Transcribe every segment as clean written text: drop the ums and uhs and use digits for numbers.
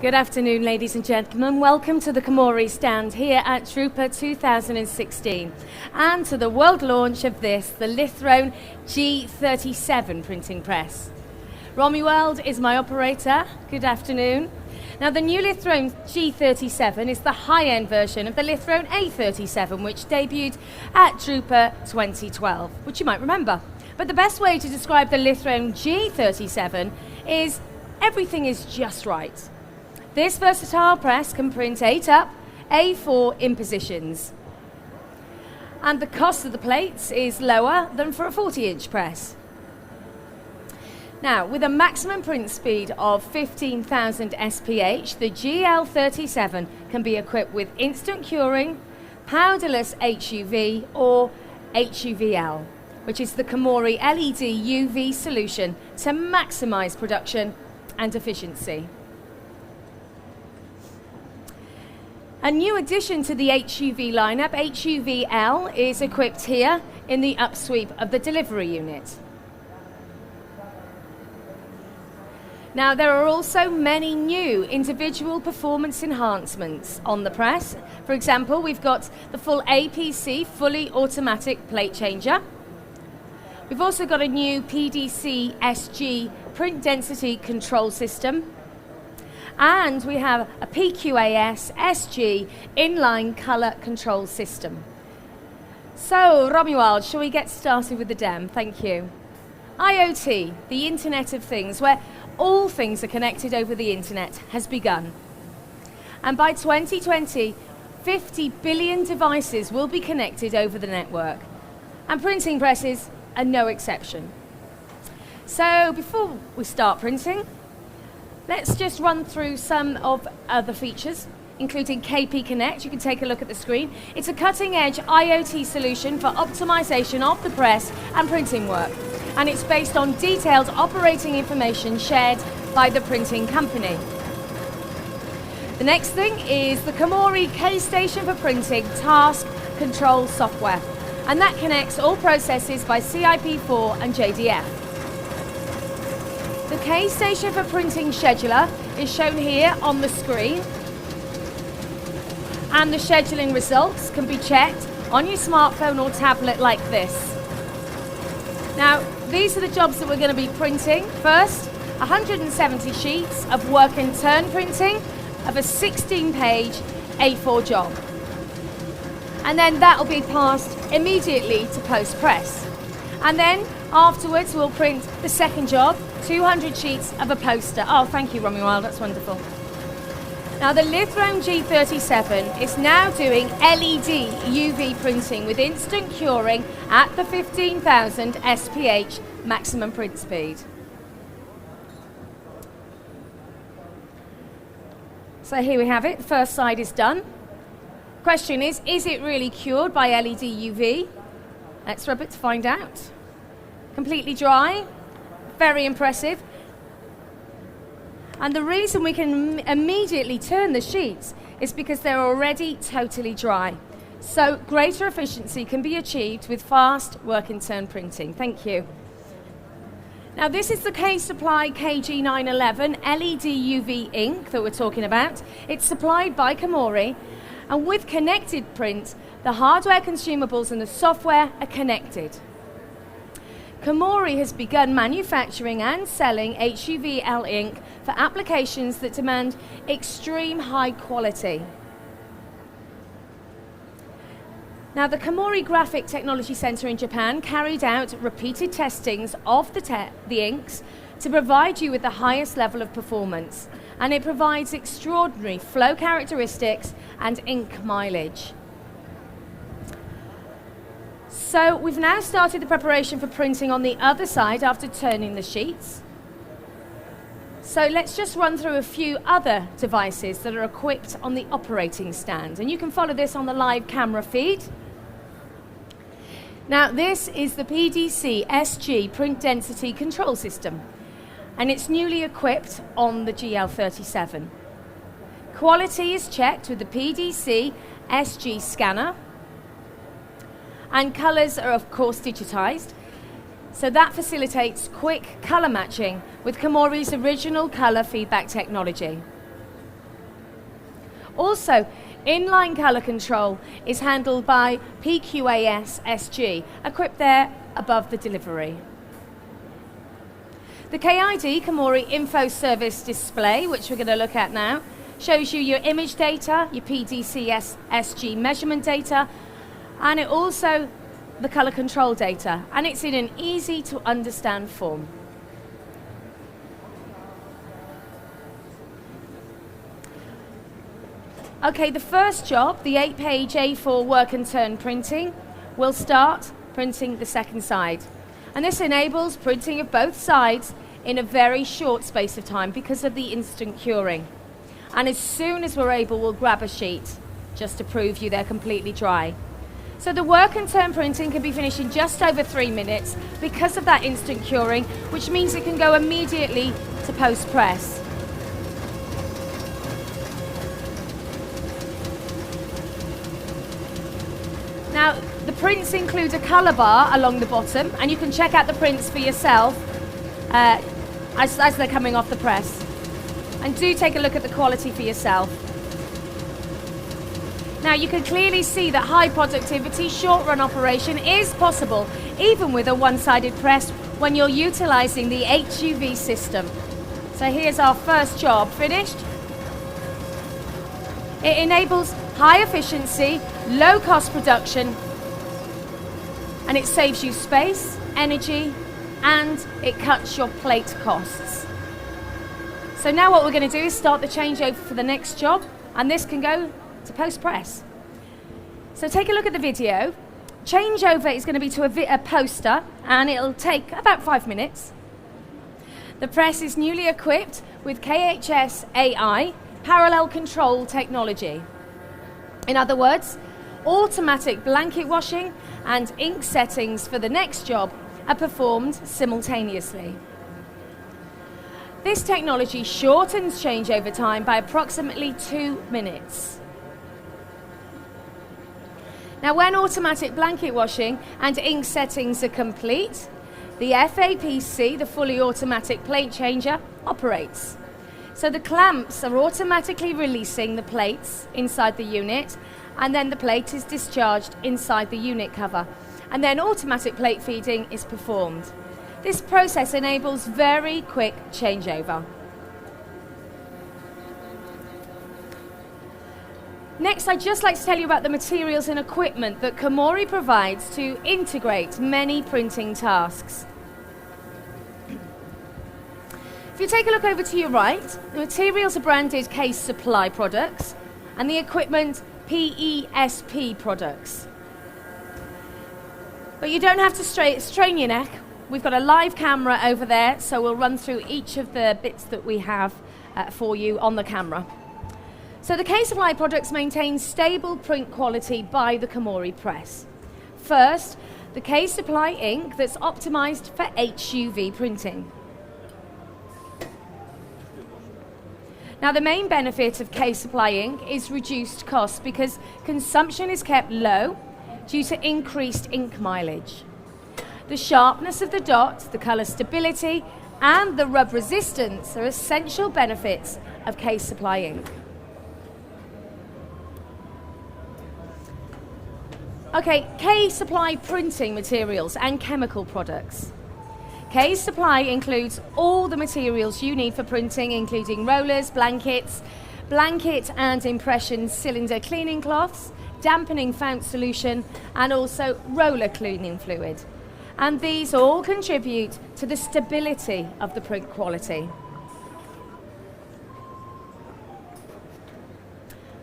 Good afternoon, ladies and gentlemen. Welcome to the KOMORI stand here at drupa 2016 and to the world launch of this, the Lithrone G37 printing press. Romuald is my operator. Good afternoon. Now, the new Lithrone G37 is the high-end version of the Lithrone A37, which debuted at drupa 2012, which you might remember. But the best way to describe the Lithrone G37 is everything is just right. This versatile press can print 8 up, A4 impositions. And the cost of the plates is lower than for a 40-inch press. Now, with a maximum print speed of 15,000 SPH, the GL37 can be equipped with instant curing, powderless HUV or HUVL, which is the KOMORI LED UV solution to maximize production and efficiency. A new addition to the HUV lineup, HUVL, is equipped here in the upsweep of the delivery unit. Now, there are also many new individual performance enhancements on the press. For example, we've got the full APC, fully automatic plate changer. We've also got a new PDC SG print density control system. And we have a PQAS SG inline colour control system. So, Romuald, shall we get started with the dem? Thank you. IoT, the Internet of Things, where all things are connected over the Internet, has begun. And by 2020, 50 billion devices will be connected over the network. And printing presses are no exception. So, before we start printing, let's just run through some of other features, including KP Connect. You can take a look at the screen. It's a cutting-edge IoT solution for optimization of the press and printing work. And it's based on detailed operating information shared by the printing company. The next thing is the KOMORI K-Station for Printing Task Control Software. And that connects all processes by CIP4 and JDF. The K-Station for Printing Scheduler is shown here on the screen, and the scheduling results can be checked on your smartphone or tablet like this. Now, these are the jobs that we're going to be printing. First, 170 sheets of work and turn printing of a 16-page A4 job. And then that will be passed immediately to post-press. And then afterwards we'll print the second job, 200 sheets of a poster. Oh, thank you, Romuald, that's wonderful. Now, the Lithrone G37 is now doing LED UV printing with instant curing at the 15,000 SPH maximum print speed. So here we have it, the first side is done. Question is it really cured by LED UV? Let's rub it to find out. Completely dry, very impressive. And the reason we can immediately turn the sheets is because they're already totally dry. So greater efficiency can be achieved with fast work and turn printing. Thank you. Now, this is the K-Supply KG911 LED UV ink that we're talking about. It's supplied by KOMORI, and with connected print, the hardware, consumables and the software are connected. KOMORI has begun manufacturing and selling HUVL ink for applications that demand extreme high quality. Now, the KOMORI Graphic Technology Center in Japan carried out repeated testings of the inks to provide you with the highest level of performance, and it provides extraordinary flow characteristics and ink mileage. So we've now started the preparation for printing on the other side after turning the sheets. So let's just run through a few other devices that are equipped on the operating stand, and you can follow this on the live camera feed. Now, this is the PDC SG print density control system, and it's newly equipped on the GL37. Quality is checked with the PDC SG scanner, and colours are of course digitized, so that facilitates quick colour matching with KOMORI's original colour feedback technology. Also, inline colour control is handled by PQAS SG, equipped there above the delivery. The KID Komori Info Service display, which we're going to look at now, shows you your image data, your PDCS SG measurement data, and it also the colour control data, and it's in an easy to understand form. Okay, the first job, the 8-page A4 work and turn printing, will start printing the second side. And this enables printing of both sides in a very short space of time because of the instant curing. And as soon as we're able, we'll grab a sheet just to prove you they're completely dry. So the work and turn printing can be finished in just over 3 minutes because of that instant curing, which means it can go immediately to post-press. Now, the prints include a colour bar along the bottom, and you can check out the prints for yourself as they're coming off the press. And do take a look at the quality for yourself. Now, you can clearly see that high productivity, short run operation is possible, even with a one-sided press when you're utilising the HUV system. So here's our first job finished. It enables high efficiency, low cost production, and it saves you space, energy, and it cuts your plate costs. So now what we're going to do is start the changeover for the next job, and this can go to post-press. So take a look at the video. Changeover is going to be to a poster, and it'll take about 5 minutes. The press is newly equipped with KHS AI parallel control technology. In other words, automatic blanket washing and ink settings for the next job are performed simultaneously. This technology shortens changeover time by approximately 2 minutes. Now, when automatic blanket washing and ink settings are complete, the FAPC, the fully automatic plate changer, operates. So the clamps are automatically releasing the plates inside the unit, and then the plate is discharged inside the unit cover, and then automatic plate feeding is performed. This process enables very quick changeover. Next, I'd just like to tell you about the materials and equipment that Komori provides to integrate many printing tasks. If you take a look over to your right, the materials are branded Case Supply products and the equipment PESP products. But you don't have to strain your neck. We've got a live camera over there, so we'll run through each of the bits that we have for you on the camera. So the Case Supply products maintain stable print quality by the Komori press. First, the Case Supply ink that's optimized for HUV printing. Now, the main benefit of Case Supply ink is reduced cost because consumption is kept low due to increased ink mileage. The sharpness of the dot, the colour stability, and the rub resistance are essential benefits of Case Supply ink. Okay, Case Supply printing materials and chemical products. Case Supply includes all the materials you need for printing, including rollers, blankets, blanket and impression cylinder cleaning cloths, dampening fount solution, and also roller cleaning fluid. And these all contribute to the stability of the print quality.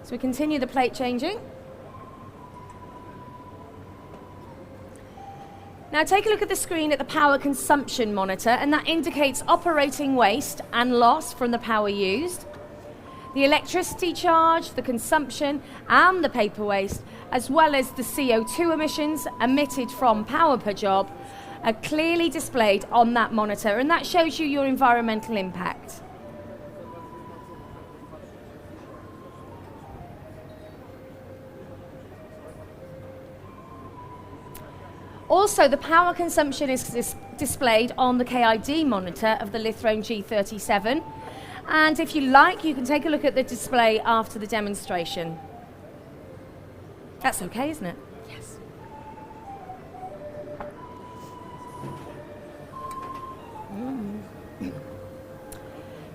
So we continue the plate changing. Now take a look at the screen at the power consumption monitor, and that indicates operating waste and loss from the power used, the electricity charge, the consumption and the paper waste, as well as the CO2 emissions emitted from power per job, are clearly displayed on that monitor, and that shows you your environmental impact. Also, the power consumption is displayed on the KID monitor of the Lithrone G37, And if you like, you can take a look at the display after the demonstration. That's okay, isn't it? Yes.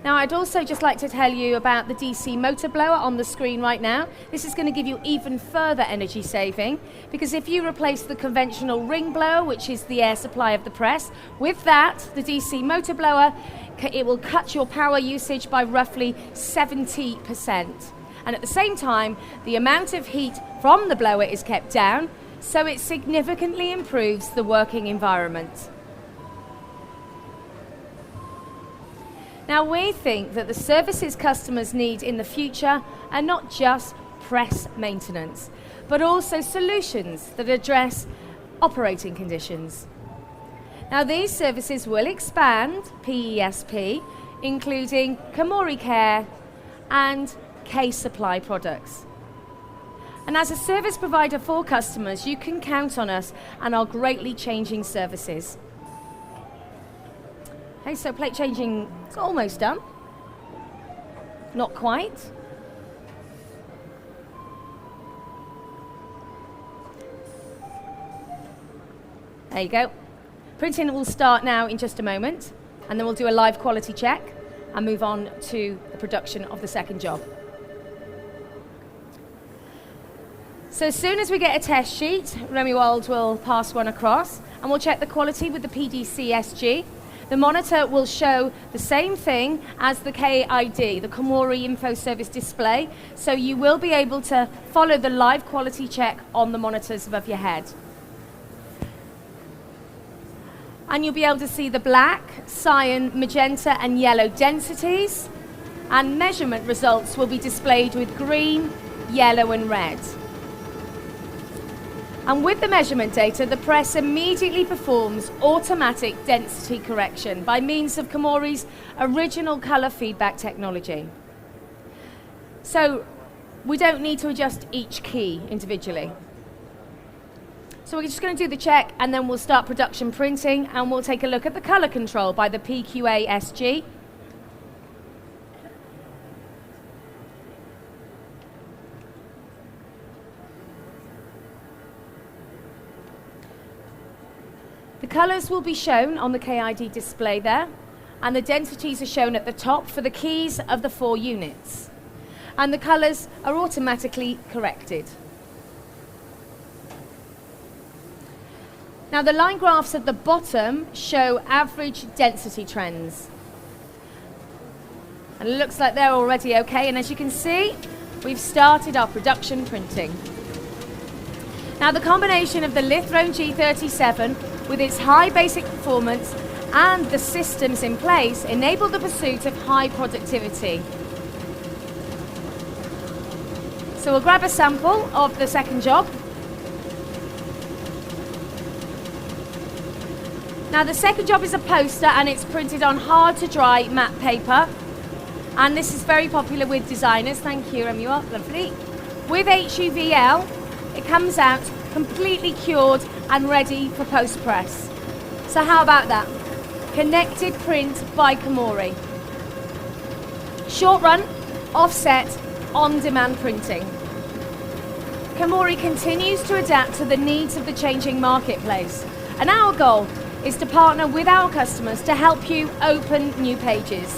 Now, I'd also just like to tell you about the DC motor blower on the screen right now. This is going to give you even further energy saving, because if you replace the conventional ring blower, which is the air supply of the press, with that, the DC motor blower, it will cut your power usage by roughly 70%. And at the same time, the amount of heat from the blower is kept down, so it significantly improves the working environment. Now, we think that the services customers need in the future are not just press maintenance, but also solutions that address operating conditions. Now, these services will expand PESP, including KOMORI Care and K-Supply products. And as a service provider for customers, you can count on us and our greatly changing services. Okay, so plate changing is almost done. Not quite. There you go. Printing will start now in just a moment, and then we'll do a live quality check and move on to the production of the second job. So as soon as we get a test sheet, Romuald will pass one across, and we'll check the quality with the PDC-SG. The monitor will show the same thing as the KID, the KOMORI Info Service display, so you will be able to follow the live quality check on the monitors above your head. And you'll be able to see the black, cyan, magenta and yellow densities, and measurement results will be displayed with green, yellow and red. And with the measurement data, the press immediately performs automatic density correction by means of KOMORI's original colour feedback technology. So we don't need to adjust each key individually. So we're just going to do the check, and then we'll start production printing, and we'll take a look at the colour control by the PQA-SG. The colours will be shown on the KID display there, and the densities are shown at the top for the keys of the 4 units. And the colours are automatically corrected. Now, the line graphs at the bottom show average density trends. And it looks like they're already okay, and as you can see, we've started our production printing. Now, the combination of the Lithrone G37 with its high basic performance and the systems in place enable the pursuit of high productivity. So we'll grab a sample of the second job. Now, the second job is a poster, and it's printed on hard to dry matte paper, and this is very popular with designers. Thank you, Romuald, lovely. With HUVL, it comes out completely cured and ready for post-press. So how about that? Connected print by KOMORI. Short run, offset, on-demand printing. KOMORI continues to adapt to the needs of the changing marketplace, and our goal is to partner with our customers to help you open new pages.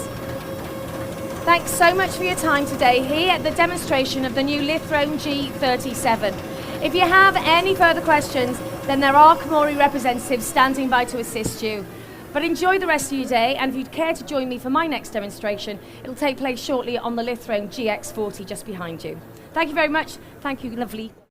Thanks so much for your time today here at the demonstration of the new Lithrone G37. If you have any further questions, then there are KOMORI representatives standing by to assist you. But enjoy the rest of your day, and if you'd care to join me for my next demonstration, it'll take place shortly on the Lithrone GX40 just behind you. Thank you very much. Thank you, lovely.